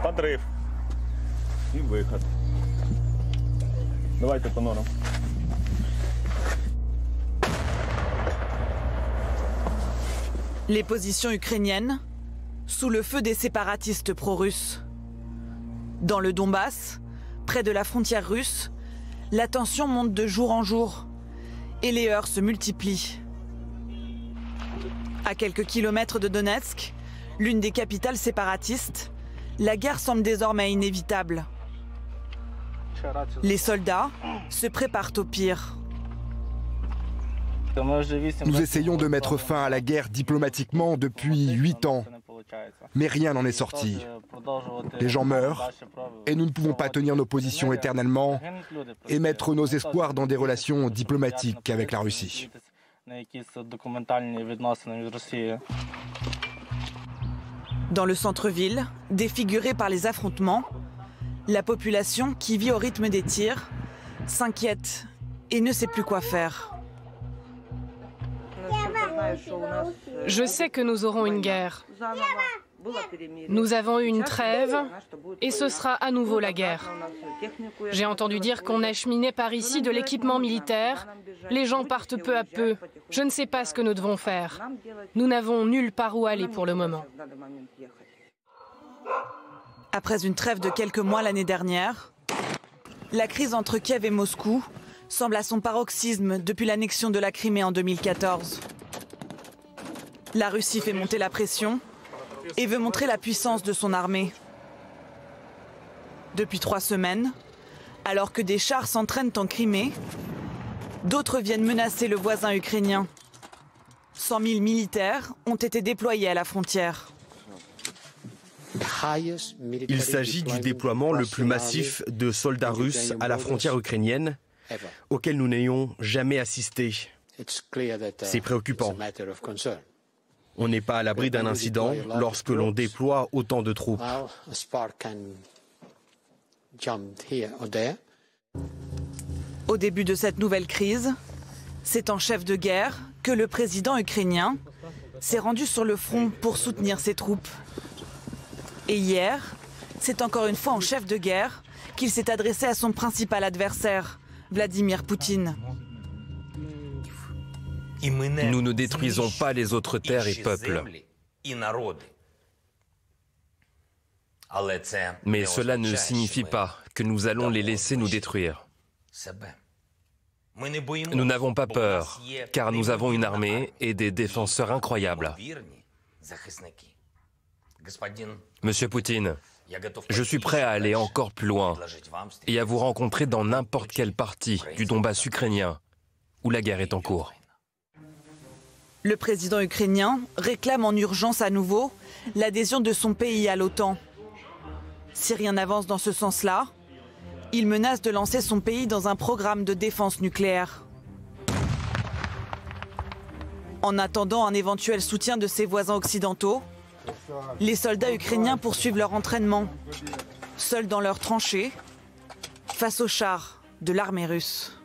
Подрыв. И выход. Давайте по норам. Les positions ukrainiennes sous le feu des séparatistes pro-russes. Dans le Donbass, près de la frontière russe, la tension monte de jour en jour et les heurts se multiplient. À quelques kilomètres de Donetsk, l'une des capitales séparatistes, la guerre semble désormais inévitable. Les soldats se préparent au pire. Nous essayons de mettre fin à la guerre diplomatiquement depuis 8 ans, mais rien n'en est sorti. Les gens meurent et nous ne pouvons pas tenir nos positions éternellement et mettre nos espoirs dans des relations diplomatiques avec la Russie. Dans le centre-ville, défiguré par les affrontements, la population, qui vit au rythme des tirs, s'inquiète et ne sait plus quoi faire. Je sais que nous aurons une guerre. Nous avons eu une trêve et ce sera à nouveau la guerre. J'ai entendu dire qu'on acheminait par ici de l'équipement militaire. Les gens partent peu à peu. Je ne sais pas ce que nous devons faire. Nous n'avons nulle part où aller pour le moment. Après une trêve de quelques mois l'année dernière, la crise entre Kiev et Moscou semble à son paroxysme depuis l'annexion de la Crimée en 2014. La Russie fait monter la pression et veut montrer la puissance de son armée. Depuis 3 semaines, alors que des chars s'entraînent en Crimée, d'autres viennent menacer le voisin ukrainien. 100 000 militaires ont été déployés à la frontière. Il s'agit du déploiement le plus massif de soldats russes à la frontière ukrainienne, auquel nous n'ayons jamais assisté. C'est préoccupant. On n'est pas à l'abri d'un incident lorsque l'on déploie autant de troupes. Au début de cette nouvelle crise, c'est en chef de guerre que le président ukrainien s'est rendu sur le front pour soutenir ses troupes. Et hier, c'est encore une fois en chef de guerre qu'il s'est adressé à son principal adversaire, Vladimir Poutine. Nous ne détruisons pas les autres terres et peuples. Mais cela ne signifie pas que nous allons les laisser nous détruire. Nous n'avons pas peur, car nous avons une armée et des défenseurs incroyables. Monsieur Poutine, je suis prêt à aller encore plus loin et à vous rencontrer dans n'importe quelle partie du Donbass ukrainien où la guerre est en cours. Le président ukrainien réclame en urgence à nouveau l'adhésion de son pays à l'OTAN. Si rien n'avance dans ce sens-là, il menace de lancer son pays dans un programme de défense nucléaire. En attendant un éventuel soutien de ses voisins occidentaux, les soldats ukrainiens poursuivent leur entraînement, seuls dans leurs tranchées, face aux chars de l'armée russe.